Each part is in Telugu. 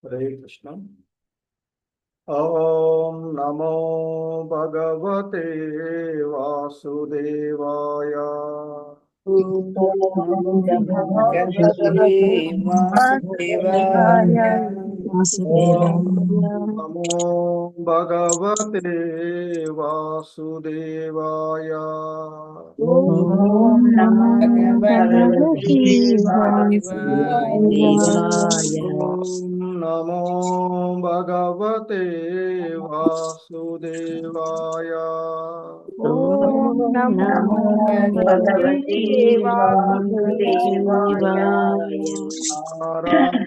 हरे कृष्ण। ओम नमो भगवते वासुदेवाय। नमो भगवते वासुदेवाय। नमो भगवते वासुदेवाय। नमो भगवते वासुदेवाय। नारायणं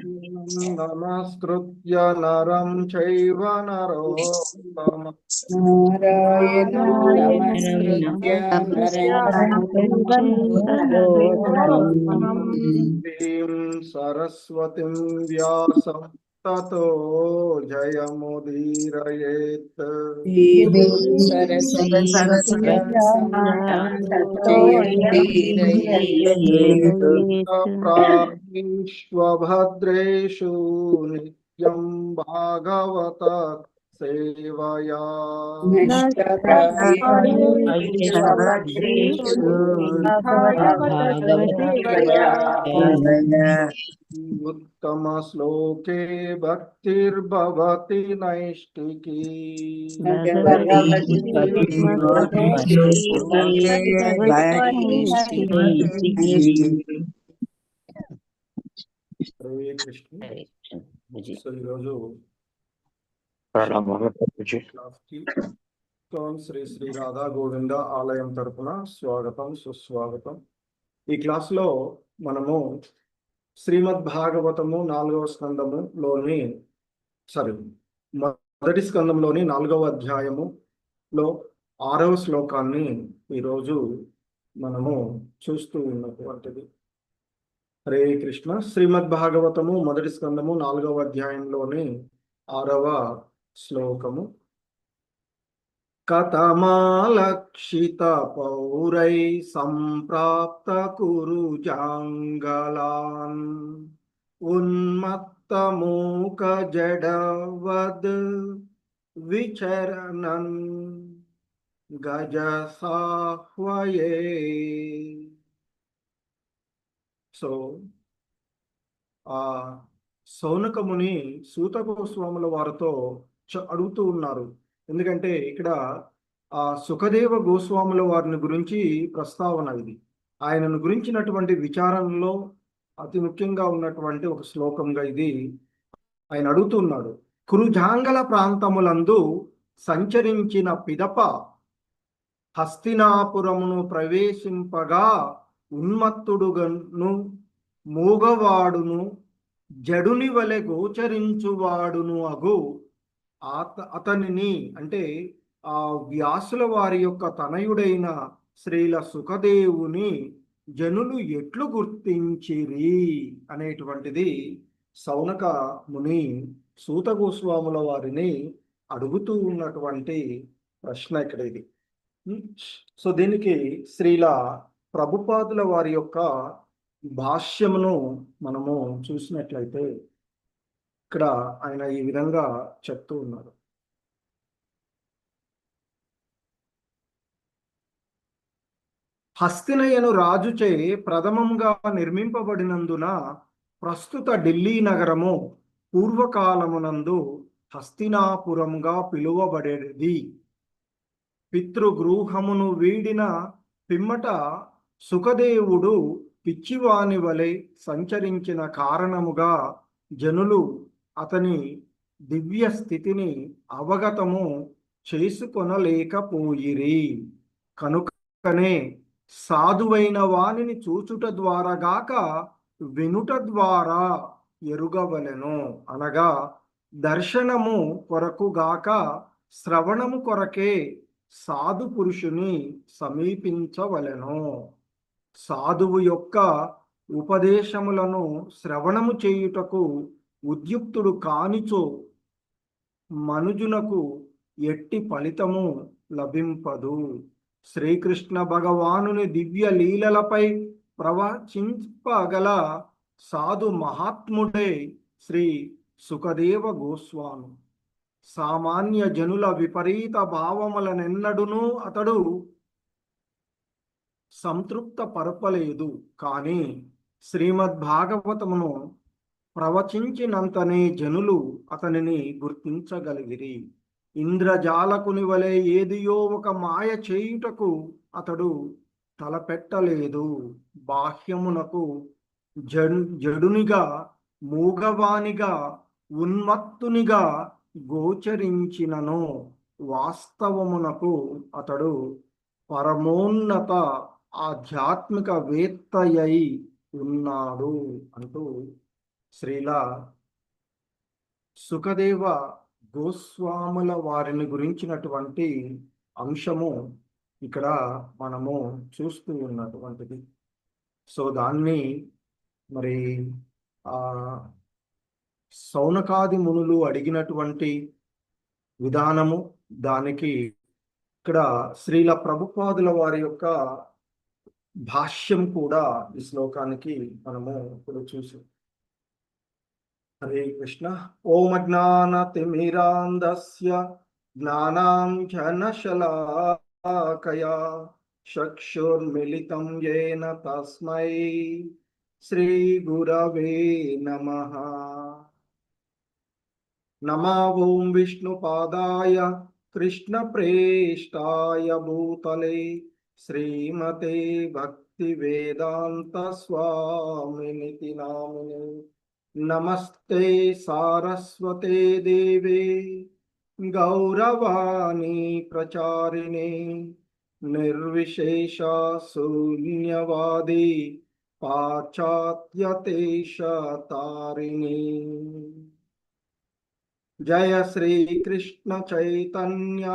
नमस्कृत्य नरं चैव नरोत्तमं। नारायणं नमस्कृत्य नरं देवीं सरस्वतीं व्यासं ततो जयमुदीरयेत्। प्राणीष्वभद्रेषु नित्यं भागवत सेवया। उत्तम श्लोके भक्तिर्भवति नैष्टिकी। हरे कृष्ण। సో ఈరోజు శ్రీ శ్రీ రాధా గోవింద ఆలయం తరపున స్వాగతం సుస్వాగతం. ఈ క్లాస్లో మనము శ్రీమద్ భాగవతము 4వ స్కందములోని మొదటి స్కందంలోని 4వ అధ్యాయములో 6వ శ్లోకాన్ని ఈరోజు మనము చూస్తూ ఉన్నటువంటిది. హరే కృష్ణ. శ్రీమద్ భాగవతము మొదటి స్కందము 4వ అధ్యాయంలోని 6వ శ్లోకము. కథమాలక్షిత పౌరై సంప్రాప్త కురు జాంగలాన్ ఉన్మత్త మూక జడవద్ విచరణన్ గజ సాహ్వయే. సో ఆ సౌనకముని సూత గోస్వాముల వారితో అడుగుతూ ఉన్నారు. ఎందుకంటే ఇక్కడ ఆ సుఖదేవ గోస్వాముల వారిని గురించి ప్రస్తావన ఇది. ఆయనను గురించినటువంటి విచారణలో అతి ముఖ్యంగా ఉన్నటువంటి ఒక శ్లోకంగా ఇది ఆయన అడుగుతున్నాడు. కురుజాంగల ప్రాంతములందు సంచరించిన పిదప హస్తినాపురమును ప్రవేశింపగా ఉన్మత్తుడుగను మూగవాడును జడుని వలె గోచరించువాడును అగు అతనిని అంటే ఆ వ్యాసుల వారి యొక్క తనయుడైన శ్రీల సుఖదేవుని జనులు ఎట్లు గుర్తించిరి అనేటువంటిది సౌనక ముని సూత గోస్వాముల వారిని అడుగుతూ ఉన్నటువంటి ప్రశ్న ఇక్కడ ఇది. సో దీనికి శ్రీల ప్రభుపాదుల వారి యొక్క భాష్యమును మనము చూసినట్లయితే ఇక్కడ ఆయన ఈ విధంగా చెప్తూ ఉన్నారు. హస్తినయను రాజుచే ప్రథమంగా నిర్మింపబడినందున ప్రస్తుత ఢిల్లీ నగరము పూర్వకాలమునందు హస్తినాపురంగా పిలువబడేది. పితృగృహమును వీడిన పిమ్మట సుఖదేవుడు పిచ్చివాని వలె సంచరించిన కారణముగా జనులు అతని దివ్య స్థితిని అవగతము చేసుకొనలేకపోయిరి. కనుకనే సాధువైన వానిని చూచుట ద్వారా గాక వినుట ద్వారా ఎరుగవలెను. అనగా దర్శనము కొరకు గాక శ్రవణము కొరకే సాధు పురుషుని సమీపించవలెను. సాధువు యొక్క ఉపదేశములను శ్రవణము చేయుటకు ఉద్యుక్తుడు కానిచో మనుజునకు ఎట్టి ఫలితము లభింపదు. శ్రీకృష్ణ భగవానుని దివ్య లీలలపై ప్రవచింపగల సాధు మహాత్ముడే శ్రీ సుఖదేవ గోస్వామి సామాన్య జనుల విపరీత భావములనెన్నడునూ అతడు సంతృప్త పరపలేదు. కానీ శ్రీమద్భాగవతమును ప్రవచించినంతనే జనులు అతనిని గుర్తించగలిగిరి. ఇంద్రజాలకుని వలె ఏదియో ఒక మాయ చేయుటకు అతడు తలపెట్టలేదు. బాహ్యమునకు జడునిగా, మూగవానిగా, ఉన్మత్తునిగా గోచరించినను వాస్తవమునకు అతడు పరమోన్నత ఆధ్యాత్మిక వేత్తయై ఉన్నాడు అంటూ శ్రీల సుఖదేవ గోస్వాముల వారిని గురించినటువంటి అంశము ఇక్కడ మనము చూస్తూ ఉన్నటువంటిది. సో దాన్ని మరి సౌనకాది మునులు అడిగినటువంటి విధానము, దానికి ఇక్కడ శ్రీల ప్రభుపాదుల వారి యొక్క భాష్యం కూడా ఈ శ్లోకానికి మనము ఇప్పుడు చూసాం. హరే కృష్ణ. ఓం అజ్ఞానతిమిరాంధస్య జ్ఞానాంజనశలాకయా చక్షుర్మిలితం యేన తస్మై శ్రీ గురవే నమః. నమో ఓం విష్ణుపాదాయ కృష్ణప్రేష్టాయ భూతలే శ్రీమతే భక్తివేదాంత స్వామినితి నామినే. నమస్తే సారస్వతే దేవే గౌరవాణి ప్రచారిణే నిర్విశేష శూన్యవాది పాశ్చాత్యదేశతారిణి. జయ శ్రీ కృష్ణ చైతన్య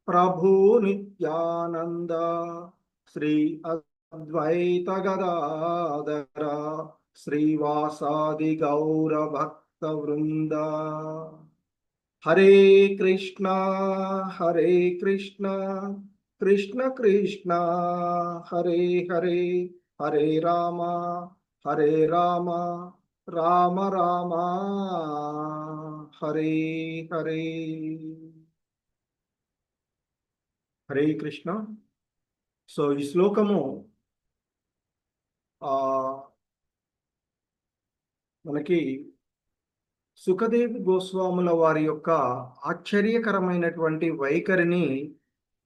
ప్రభు నిత్యానంద శ్రీ అద్వైత గదాధర శ్రీవాసాది గౌర భక్త వృంద. హరే కృష్ణ కృష్ణ కృష్ణ హరే హరే, హరే రామ రామ రామ హరే హరే. హరే కృష్ణ. సో ఈ శ్లోకము మనకి సుఖదేవ్ గోస్వాముల వారి యొక్క ఆశ్చర్యకరమైనటువంటి వైఖరిని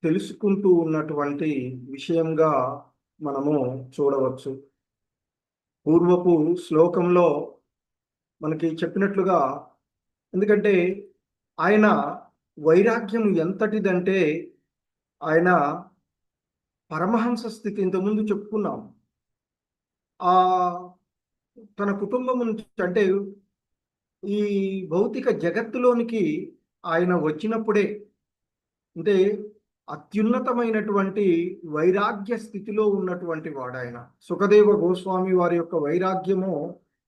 తెలుసుకుంటూ ఉన్నటువంటి విషయంగా మనము చూడవచ్చు. పూర్వపు శ్లోకంలో మనకి చెప్పినట్లుగా, ఎందుకంటే ఆయన వైరాగ్యం ఎంతటిదంటే ఆయన పరమహంస స్థితి ఇంతకుముందు చెప్పుకున్నాం. తన కుటుంబం నుంచి, అంటే ఈ భౌతిక జగత్తులోనికి ఆయన వచ్చినప్పుడే, అంటే అత్యున్నతమైనటువంటి వైరాగ్య స్థితిలో ఉన్నటువంటి వాడు ఆయన. సుఖదేవ గోస్వామి వారి యొక్క వైరాగ్యము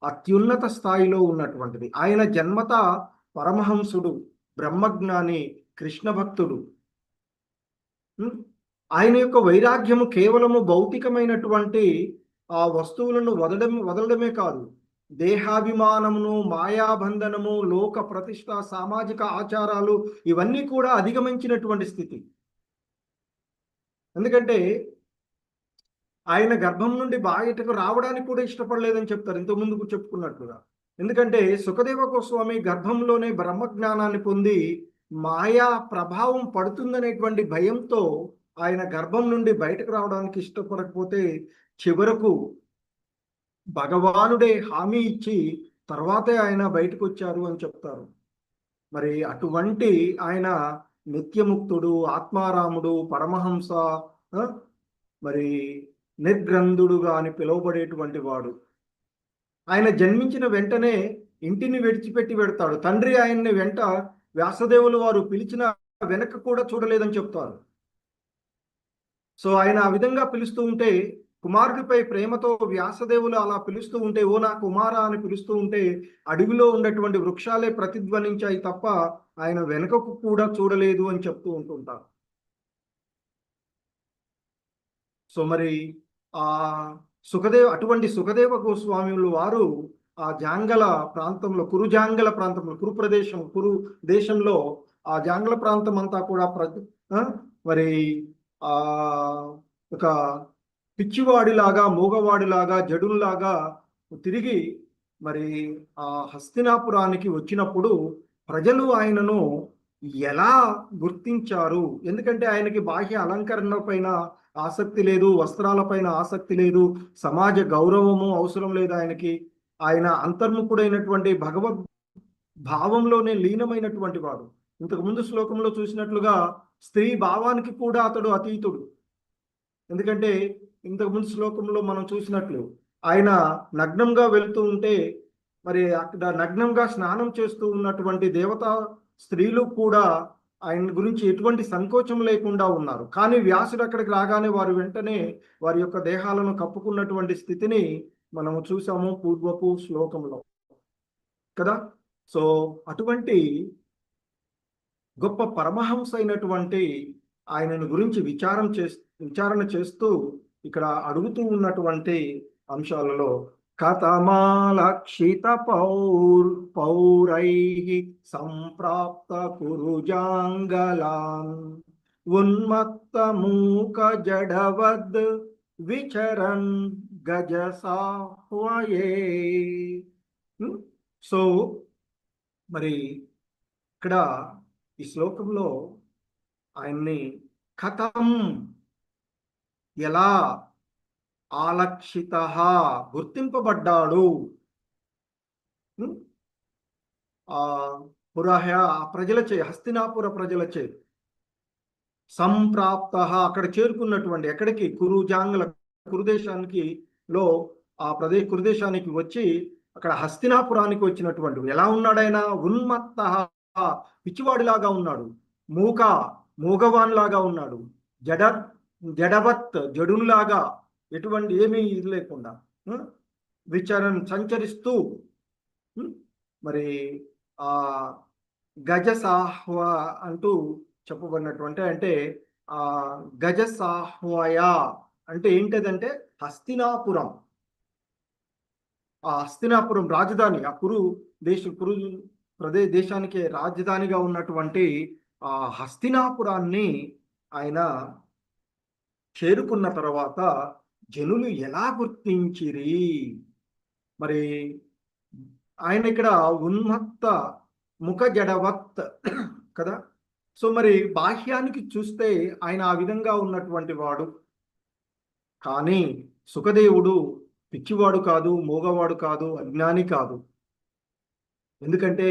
అత్యున్నత స్థాయిలో ఉన్నటువంటిది. ఆయన జన్మత పరమహంసుడు, బ్రహ్మజ్ఞాని, కృష్ణ భక్తుడు. ఆయన యొక్క వైరాగ్యము కేవలము భౌతికమైనటువంటి ఆ వస్తువులను వదలడమే కాదు, దేహాభిమానమును, మాయాబంధనము, లోక ప్రతిష్ట, సామాజిక ఆచారాలు ఇవన్నీ కూడా అధిగమించినటువంటి స్థితి. ఎందుకంటే ఆయన గర్భం నుండి బయటకు రావడానికి కూడా ఇష్టపడలేదని చెప్తారు, ఇంతకుముందుకు చెప్పుకున్నట్లుగా. ఎందుకంటే సుఖదేవ గోస్వామి గర్భంలోనే బ్రహ్మజ్ఞానాన్ని పొంది మాయా ప్రభావం పడుతుందనేటువంటి భయంతో ఆయన గర్భం నుండి బయటకు రావడానికి ఇష్టపడకపోతే చివరకు భగవానుడే హామీ ఇచ్చి తర్వాతే ఆయన బయటకు వచ్చారు అని చెప్తారు. మరి అటువంటి ఆయన నిత్యముక్తుడు, ఆత్మారాముడు, పరమహంస, మరి నిర్గ్రంథుడుగా అని పిలువబడేటువంటి వాడు. ఆయన జన్మించిన వెంటనే ఇంటిని విడిచిపెట్టి వెడతాడు. తండ్రి ఆయన్ని వెంట వ్యాసదేవులు వారు పిలిచిన వెనక కూడా చూడలేదని చెప్తారు. సో ఆయన ఆ విధంగా పిలుస్తూ ఉంటే, కుమారుడిపై ప్రేమతో వ్యాసదేవులు అలా పిలుస్తూ ఉంటే, ఓ నా కుమార అని పిలుస్తూ ఉంటే అడవిలో ఉన్నటువంటి వృక్షాలే ప్రతిధ్వనించాయి తప్ప ఆయన వెనుకకు కూడా చూడలేదు అని చెప్తూ ఉంటుంటారు. సో మరి అటువంటి సుఖదేవ గోస్వాములు వారు ఆ జాంగల ప్రాంతంలో, కురు దేశంలో ఆ జాంగల ప్రాంతం అంతా కూడా మరి ఆ ఒక పిచ్చివాడిలాగా, మూగవాడిలాగా, జడుల్లాగా తిరిగి మరి ఆ హస్తినాపురానికి వచ్చినప్పుడు ప్రజలు ఆయనను ఎలా గుర్తించారు? ఎందుకంటే ఆయనకి బాహ్య అలంకరణ పైన ఆసక్తి లేదు, వస్త్రాలపైన ఆసక్తి లేదు, సమాజ గౌరవము అవసరం లేదు ఆయనకి. ఆయన అంతర్ముఖుడైనటువంటి భగవద్ భావంలోనే లీనమైనటువంటి వాడు. ఇంతకు ముందు శ్లోకంలో చూసినట్లుగా స్త్రీ భావానికి కూడా అతడు అతీతుడు. ఎందుకంటే ఇంతకు ముందు శ్లోకంలో మనం చూసినట్లు ఆయన నగ్నంగా వెళ్తూ ఉంటే మరి అక్కడ నగ్నంగా స్నానం చేస్తూ ఉన్నటువంటి దేవతా స్త్రీలు కూడా ఆయన గురించి ఎటువంటి సంకోచం లేకుండా ఉన్నారు. కానీ వ్యాసుడు అక్కడికి రాగానే వారు వెంటనే వారి యొక్క దేహాలను కప్పుకున్నటువంటి స్థితిని మనము చూసాము పూర్వపు శ్లోకంలో కదా. సో అటువంటి గొప్ప పరమహంస అయినటువంటి ఆయనను గురించి విచారణ చేస్తూ ఇక్కడ అడుగుతూ ఉన్నటువంటి అంశాలలో కథమాలక్షిత పౌరై సంప్రాప్త కురుజాంగలాన్ ఉన్మత్త మూక జడవద్ విచరన్ గజసాహ్వయే. సో మరి ఇక్కడ ఈ శ్లోకంలో ఆయన్ని కథం, ఎలా, ఆలక్షిత, గుర్తింపబడ్డాడు, ప్రజలచే, హస్తినాపుర ప్రజలచే, సంప్రాప్త అక్కడ చేరుకున్నటువంటి, ఎక్కడికి, కురుదేశానికి లో ఆ కురుదేశానికి వచ్చి అక్కడ హస్తినాపురానికి వచ్చినటువంటి ఎలా ఉన్నాడైనా, ఉన్మత్త పిచ్చివాడిలాగా ఉన్నాడు, మూగవాన్లాగా ఉన్నాడు, జడవత్ జడులాగా, ఎటువంటి ఏమీ ఇది లేకుండా సంచరిస్తూ మరి ఆ గజసాహ్వ అంటూ చెప్పబడినటువంటి, అంటే ఆ గజసాహ్వయ అంటే ఏంటదంటే హస్తినాపురం. ఆ హస్తినాపురం రాజధాని, ఆ కురు దేశానికి రాజధానిగా ఉన్నటువంటి ఆ హస్తినాపురాన్ని ఆయన చేరుకున్న తర్వాత జనులు ఎలా గుర్తించిరి? మరి ఆయన ఇక్కడ ఉన్మత్త ముఖ జడవత్ కదా. సో మరి బాహ్యానికి చూస్తే ఆయన ఆ విధంగా ఉన్నటువంటి వాడు, కానీ సుఖదేవుడు పిచ్చివాడు కాదు, మూగవాడు కాదు, అజ్ఞాని కాదు. ఎందుకంటే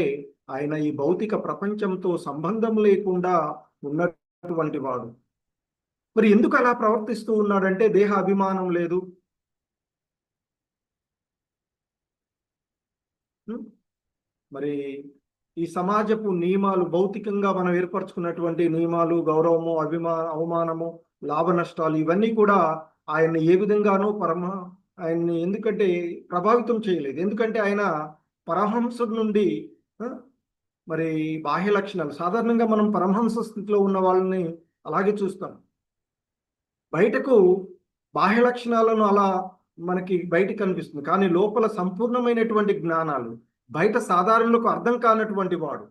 ఆయన ఈ భౌతిక ప్రపంచంతో సంబంధం లేకుండా ఉన్నటువంటి వాడు. మరి ఎందుకు అలా ప్రవర్తిస్తూ ఉన్నాడంటే దేహ అభిమానం లేదు. మరి ఈ సమాజపు నియమాలు, భౌతికంగా మనం ఏర్పరచుకున్నటువంటి నియమాలు, గౌరవము, అవమానము, లాభ నష్టాలు, ఇవన్నీ కూడా ఆయన్ని ఏ విధంగానూ ఆయన్ని ఎందుకంటే ప్రభావితం చేయలేదు. ఎందుకంటే ఆయన పరమహంసుడి నుండి మరి బాహ్య లక్షణాలు, సాధారణంగా మనం పరమహంస స్థితిలో ఉన్న వాళ్ళని అలాగే చూస్తాం. బయటకు బాహ్య లక్షణాలను అలా మనకి బయట కనిపిస్తుంది, కానీ లోపల సంపూర్ణమైనటువంటి జ్ఞానాలు బయట సాధారణులకు అర్థం కానటువంటి వాడు.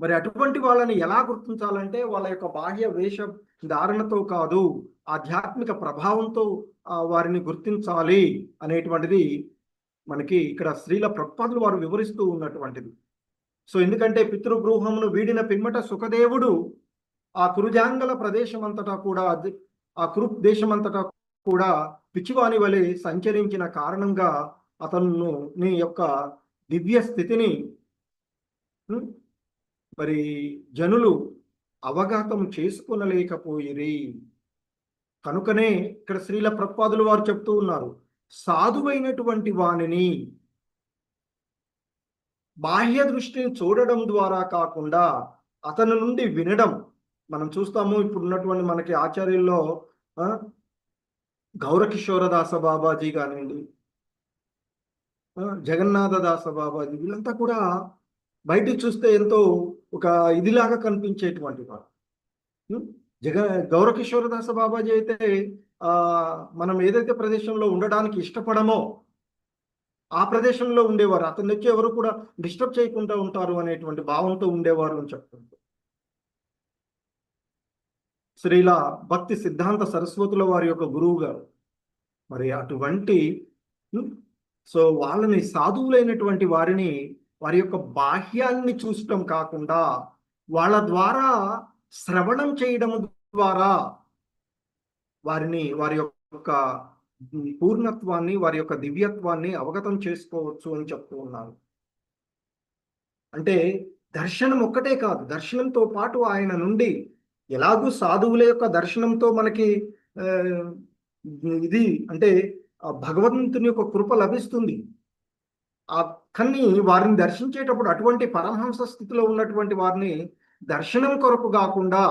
మరి అటువంటి వాళ్ళని ఎలా గుర్తించాలంటే వాళ్ళ యొక్క బాహ్య వేష ధారణతో కాదు, ఆధ్యాత్మిక ప్రభావంతో వారిని గుర్తించాలి అనేటువంటిది మనకి ఇక్కడ శ్రీల ప్రభుపాదులు వారు వివరిస్తూ ఉన్నటువంటిది. సో ఎందుకంటే పితృగృహమును వీడిన పిమ్మట సుఖదేవుడు ఆ కురుజాంగల ప్రదేశం అంతటా కూడా, ఆ కురు దేశమంతటా కూడా పిచ్చివాని వలె సంచరించిన కారణంగా అతను నీ యొక్క దివ్య స్థితిని మరి జనులు అవగాహన చేసుకునలేకపోయిరి. కనుకనే ఇక్కడ శ్రీల ప్రభుపాదులు వారు చెప్తూ ఉన్నారు, సాధువైనటువంటి వానిని బాహ్య దృష్టిని చూడడం ద్వారా కాకుండా అతని నుండి వినడం. మనం చూస్తాము ఇప్పుడు ఉన్నటువంటి మనకి ఆచార్యుల్లో గౌరకిషోరదాస బాబాజీ కానివ్వండి, జగన్నాథ దాస బాబాజీ, వీళ్ళంతా కూడా బయటికి చూస్తే ఎంతో ఒక ఇదిలాగా కనిపించేటువంటి వారు. గౌరకిషోరదాస బాబాజీ అయితే మనం ఏదైతే ప్రదేశంలో ఉండడానికి ఇష్టపడమో ఆ ప్రదేశంలో ఉండేవారు. అతను వచ్చి ఎవరు కూడా డిస్టర్బ్ చేయకుండా ఉంటారు అనేటువంటి భావంతో ఉండేవారు అని చెప్తుంది. శ్రీల భక్తి సిద్ధాంత సరస్వతుల వారి యొక్క గురువు గారు. మరి అటువంటి సో వాళ్ళని సాధువులైనటువంటి వారిని వారి యొక్క బాహ్యాన్ని చూడటం కాకుండా వాళ్ళ ద్వారా శ్రవణం చేయడం ద్వారా వారి యొక్క పూర్ణత్వాన్ని, వారి యొక్క దివ్యత్వాన్ని అవగతం చేసుకోవచ్చు అని చెప్తూ ఉన్నారు. అంటే దర్శనం ఒక్కటే కాదు, దర్శనంతో పాటు ఆయన నుండి ఎలాగూ సాధువుల యొక్క దర్శనంతో మనకి ఇది అంటే భగవంతుని యొక్క కృప లభిస్తుంది. కానీ వారిని దర్శించేటప్పుడు అటువంటి పరమహంస స్థితిలో ఉన్నటువంటి వారిని దర్శనం కొరకు కాకుండా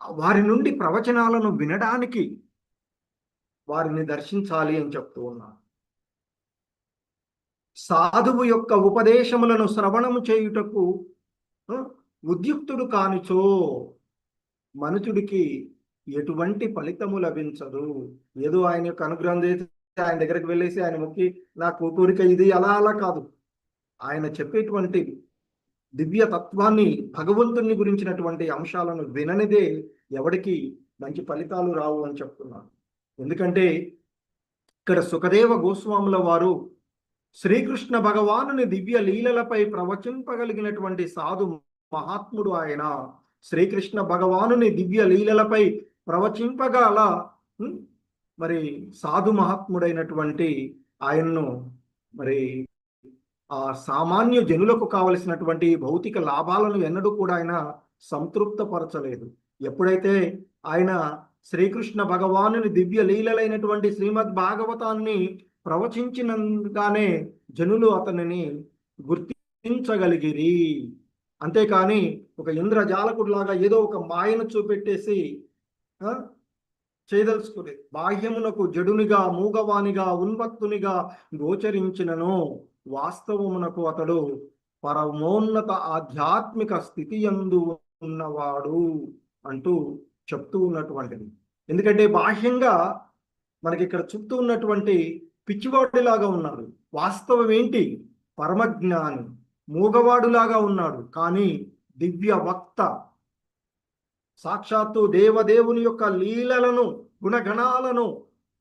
వారి నుండి ప్రవచనాలను వినడానికి వారిని దర్శించాలి అని చెప్తూ ఉన్నారు. సాధువు యొక్క ఉపదేశములను శ్రవణము చేయుటకు ఉద్యుక్తుడు కానిచో మనుషుడికి ఎటువంటి ఫలితము లభించదు. ఏదో ఆయన యొక్క అనుగ్రహం చేసి ఆయన దగ్గరికి వెళ్ళేసి ఆయన మొక్కి నా కోరిక ఇది అలా కాదు. ఆయన చెప్పేటువంటి దివ్య తత్వాన్ని, భగవంతుని గురించినటువంటి అంశాలను విననిదే ఎవరికి మంచి ఫలితాలు రావు అని చెప్తున్నారు. ఎందుకంటే ఇక్కడ సుఖదేవ గోస్వాముల వారు శ్రీకృష్ణ భగవానుని దివ్య లీలలపై ప్రవచింపగలిగినటువంటి సాధు మహాత్ముడు ఆయన. శ్రీకృష్ణ భగవానుని దివ్య లీలలపై ప్రవచింపగల మరి సాధు మహాత్ముడైనటువంటి ఆయన్ను మరి ఆ సామాన్య జనులకు కావలసినటువంటి భౌతిక లాభాలను ఎన్నడూ కూడా ఆయన సంతృప్తపరచలేదు. ఎప్పుడైతే ఆయన శ్రీకృష్ణ భగవానుని దివ్య లీలలైనటువంటి శ్రీమద్ భాగవతాన్ని ప్రవచించినగానే జనులు అతనిని గుర్తించగలిగిరి. అంతేకాని ఒక ఇంద్రజాలకుడిలాగా ఏదో ఒక మాయను చూపెట్టేసి చేయదలుచుకునేది. బాహ్యమునకు జడునిగా, మూగవానిగా, ఉన్మత్తునిగా గోచరించినను వాస్తవమునకు అతడు పరమోన్నత ఆధ్యాత్మిక స్థితి యందు ఉన్నవాడు అంటూ చెప్తూ ఉన్నటువంటిది. ఎందుకంటే బాహ్యంగా మనకి ఇక్కడ చుట్టూ ఉన్నటువంటి పిచ్చివాడిలాగా ఉన్నాడు. వాస్తవం ఏంటి? పరమజ్ఞాని. మూగవాడులాగా ఉన్నాడు, కానీ దివ్య వక్త, సాక్షాత్తు దేవదేవుని యొక్క లీలలను, గుణగణాలను,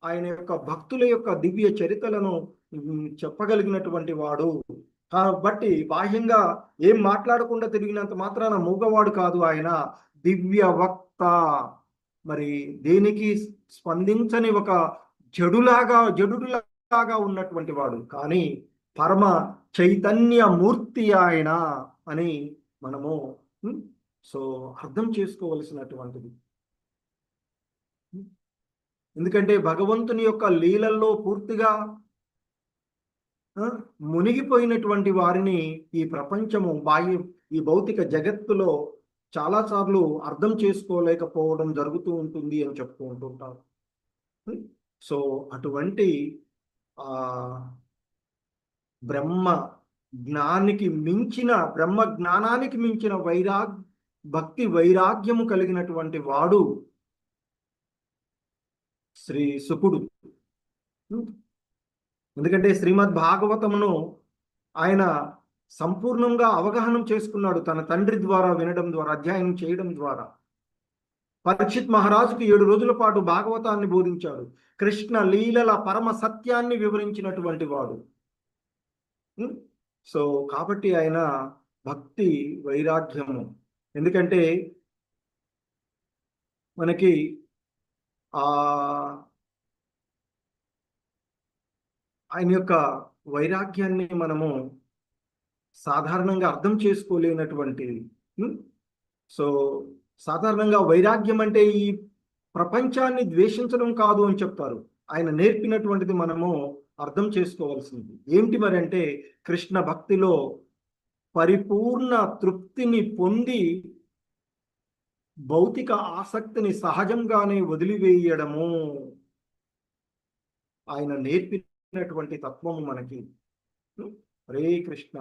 ఆయన యొక్క భక్తుల యొక్క దివ్య చరిత్రలను చెప్పగలిగినటువంటి వాడు. కాబట్టి బాహ్యంగా ఏం మాట్లాడకుండా తిరిగినంత మాత్రాన మూగవాడు కాదు ఆయన, దివ్య వక్త. మరి దేనికి స్పందించని ఒక జడులాగా ఉన్నటువంటి వాడు, కానీ పరమ చైతన్య మూర్తి ఆయన అని మనము అర్థం చేసుకోవలసినటువంటిది. ఎందుకంటే భగవంతుని యొక్క లీలల్లో పూర్తిగా మునిగిపోయినటువంటి వారిని ఈ ప్రపంచము, ఈ భౌతిక జగత్తులో చాలాసార్లు అర్థం చేసుకోలేకపోవడం జరుగుతూ ఉంటుంది అని చెప్తూ ఉంటుంటారు. సో అటువంటి బ్రహ్మ జ్ఞానానికి మించిన భక్తి వైరాగ్యము కలిగినటువంటి వాడు శ్రీ శుకుడు. ఎందుకంటే శ్రీమద్ భాగవతమును ఆయన సంపూర్ణంగా అవగాహనం చేసుకున్నాడు తన తండ్రి ద్వారా, వినడం ద్వారా, అధ్యయనం చేయడం ద్వారా. పరీక్షిత్ మహారాజుకు 7 రోజుల పాటు భాగవతాన్ని బోధించాడు. కృష్ణ లీలల పరమ సత్యాన్ని వివరించినటువంటి వాడు. సో కాబట్టి ఆయన భక్తి వైరాగ్యము. ఎందుకంటే మనకి ఆయన యొక్క వైరాగ్యాన్ని మనము సాధారణంగా అర్థం చేసుకోలేనటువంటిది. సో సాధారణంగా వైరాగ్యం అంటే ఈ ప్రపంచాన్ని ద్వేషించడం కాదు అని చెప్తారు. ఆయన నేర్పినటువంటిది మనము అర్థం చేసుకోవాల్సింది ఏంటి మరి అంటే, కృష్ణ భక్తిలో పరిపూర్ణ తృప్తిని పొంది భౌతిక ఆసక్తిని సహజంగానే వదిలివేయడము ఆయన నేర్పినటువంటి తత్వము మనకి. హరే కృష్ణ.